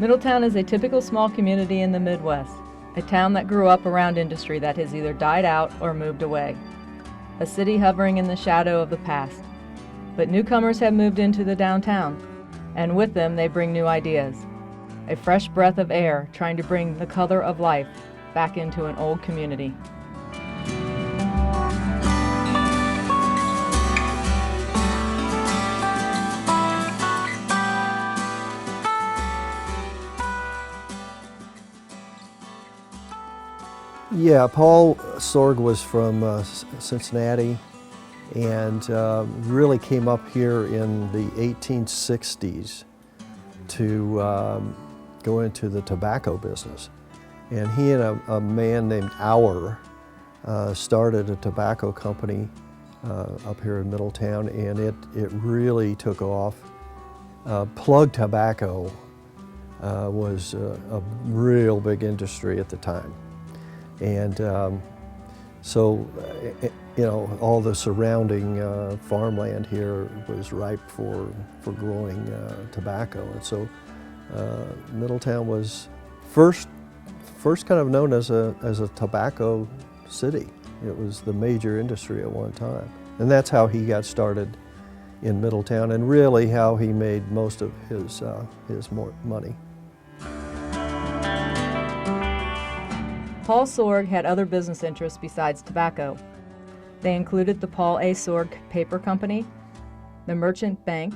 Middletown is a typical small community in the Midwest, a town that grew up around industry that has either died out or moved away, a city hovering in the shadow of the past. But newcomers have moved into the downtown, and with them they bring new ideas, a fresh breath of air trying to bring the color of life back into an old community. Yeah, Paul Sorg was from Cincinnati and really came up here in the 1860s to go into the tobacco business. And he and a man named Auer started a tobacco company up here in Middletown, and it really took off. Plug tobacco was a real big industry at the time. And so, you know, all the surrounding farmland here was ripe for growing tobacco. And so Middletown was first kind of known as a tobacco city. It was the major industry at one time. And that's how he got started in Middletown, and really how he made most of his money. Paul Sorg had other business interests besides tobacco. They included the Paul A. Sorg Paper Company, the Merchant Bank,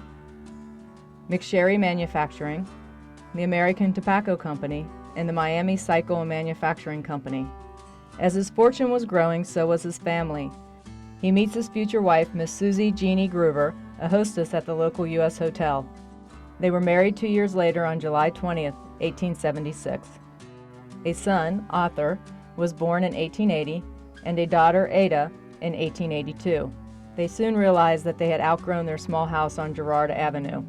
McSherry Manufacturing, the American Tobacco Company, and the Miami Cycle and Manufacturing Company. As his fortune was growing, so was his family. He meets his future wife, Miss Susie Jeannie Groover, a hostess at the local U.S. hotel. They were married 2 years later on July 20th, 1876. A son, Arthur, was born in 1880, and a daughter, Ada, in 1882. They soon realized that they had outgrown their small house on Girard Avenue.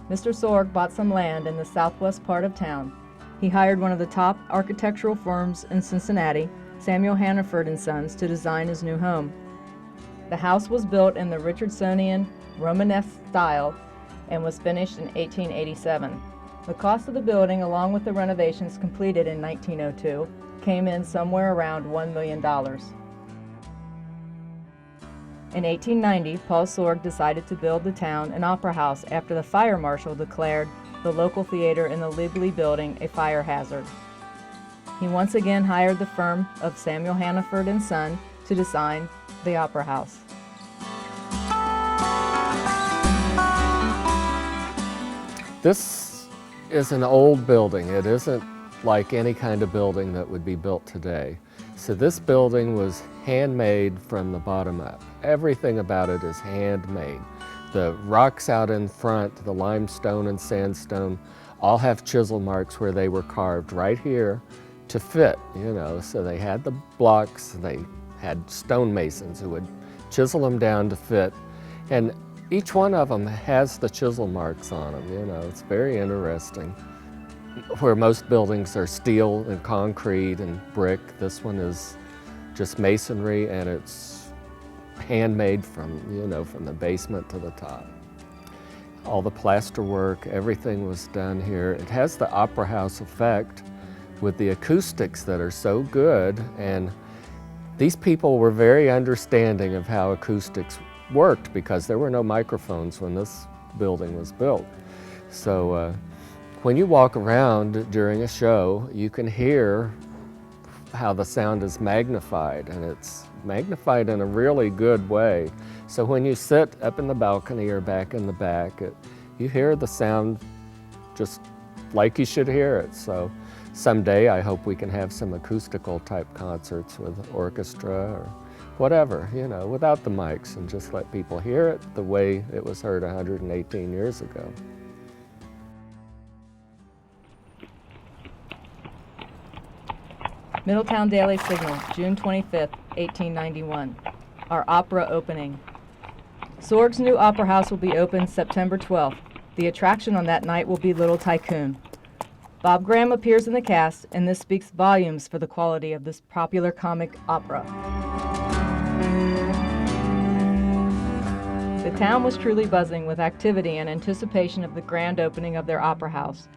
Mr. Sorg bought some land in the southwest part of town. He hired one of the top architectural firms in Cincinnati, Samuel Hannaford & Sons, to design his new home. The house was built in the Richardsonian Romanesque style and was finished in 1887. The cost of the building, along with the renovations completed in 1902, came in somewhere around $1 million. In 1890, Paul Sorg decided to build the town an opera house after the fire marshal declared the local theater in the Libley building a fire hazard. He once again hired the firm of Samuel Hannaford & Son to design the opera house. This is an old building. It isn't like any kind of building that would be built today. So this building was handmade from the bottom up. Everything about it is handmade. The rocks out in front, the limestone and sandstone, all have chisel marks where they were carved right here to fit, you know. So they had the blocks, they had stonemasons who would chisel them down to fit. And each one of them has the chisel marks on them, you know. It's very interesting. Where most buildings are steel and concrete and brick, this one is just masonry, and it's handmade from, you know, from the basement to the top. All the plaster work, everything was done here. It has the opera house effect with the acoustics that are so good, and these people were very understanding of how acoustics worked because there were no microphones when this building was built. So when you walk around during a show, you can hear how the sound is magnified, and it's magnified in a really good way. So when you sit up in the balcony or back in the back, you hear the sound just like you should hear it. So someday I hope we can have some acoustical type concerts with orchestra or whatever, you know, without the mics, and just let people hear it the way it was heard 118 years ago. Middletown Daily Signal, June 25th, 1891. Our opera opening. Sorg's new opera house will be open September 12th. The attraction on that night will be Little Tycoon. Bob Graham appears in the cast, and this speaks volumes for the quality of this popular comic opera. The The town was truly buzzing with activity in anticipation of the grand opening of their opera house.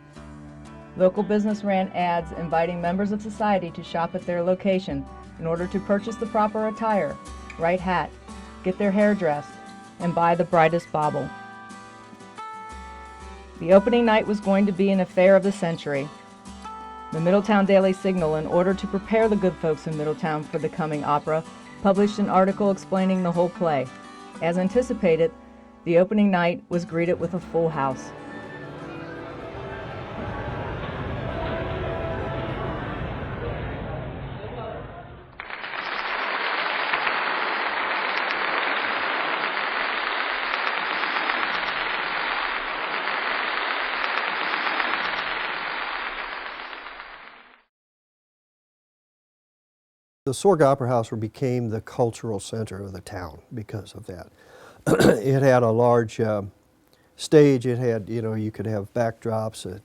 Local business ran ads inviting members of society to shop at their location in order to purchase the proper attire, right hat, get their hair dressed, and buy the brightest bauble. The opening night was going to be an affair of the century. The Middletown Daily Signal, in order to prepare the good folks in Middletown for the coming opera, published an article explaining the whole play. As anticipated, the opening night was greeted with a full house. The Sorg Opera House became the cultural center of the town because of that. It had a large stage. It had, you could have backdrops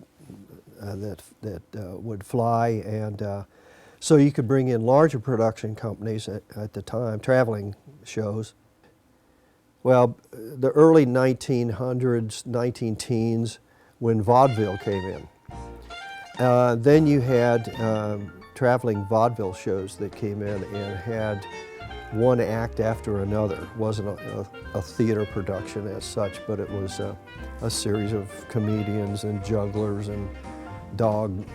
that would fly, and so you could bring in larger production companies at the time, traveling shows. Well, the early 1900s, 19-teens, when vaudeville came in. Then you had traveling vaudeville shows that came in and had one act after another. It wasn't a theater production as such, but it was a series of comedians and jugglers and dog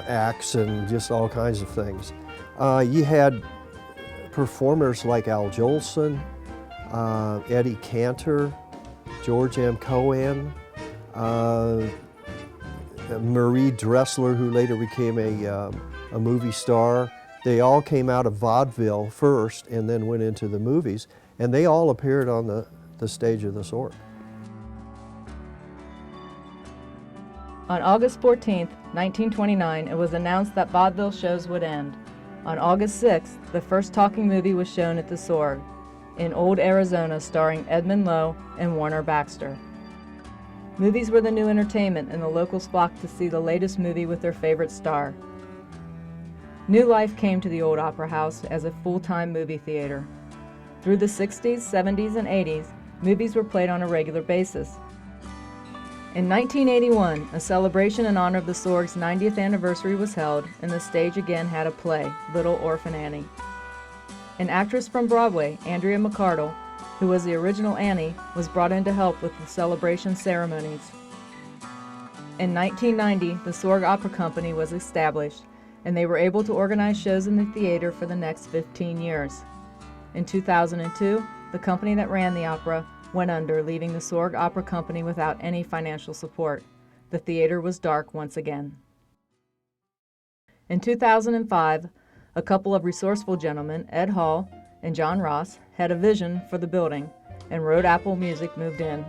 acts and just all kinds of things. You had performers like Al Jolson, Eddie Cantor, George M. Cohan, Marie Dressler, who later became a movie star. They all came out of vaudeville first and then went into the movies, and they all appeared on the stage of the Sorg. On August 14, 1929, it was announced that vaudeville shows would end. On August 6th, the first talking movie was shown at the Sorg, in Old Arizona, starring Edmund Lowe and Warner Baxter. Movies were the new entertainment, and the locals flocked to see the latest movie with their favorite star. New life came to the old Opera House as a full-time movie theater. Through the 60s, 70s, and 80s, movies were played on a regular basis. In 1981, a celebration in honor of the Sorg's 90th anniversary was held, and the stage again had a play, Little Orphan Annie. An actress from Broadway, Andrea McArdle, who was the original Annie, was brought in to help with the celebration ceremonies. In 1990, the Sorg Opera Company was established, and they were able to organize shows in the theater for the next 15 years. In 2002, the company that ran the opera went under, leaving the Sorg Opera Company without any financial support. The theater was dark once again. In 2005, a couple of resourceful gentlemen, Ed Hall and John Ross, had a vision for the building, and Road Apple Music moved in.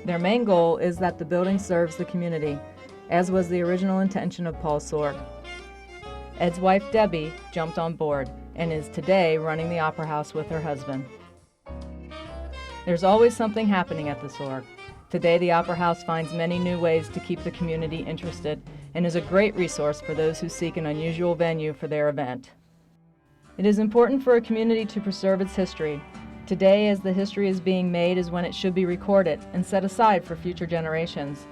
Their main goal is that the building serves the community, as was the original intention of Paul Sorg. Ed's wife, Debbie, jumped on board and is today running the Opera House with her husband. There's always something happening at the Sorg. Today, the Opera House finds many new ways to keep the community interested and is a great resource for those who seek an unusual venue for their event. It is important for a community to preserve its history. Today, as the history is being made, is when it should be recorded and set aside for future generations.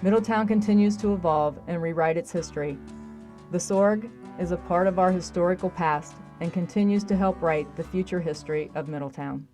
Middletown continues to evolve and rewrite its history. The Sorg is a part of our historical past and continues to help write the future history of Middletown.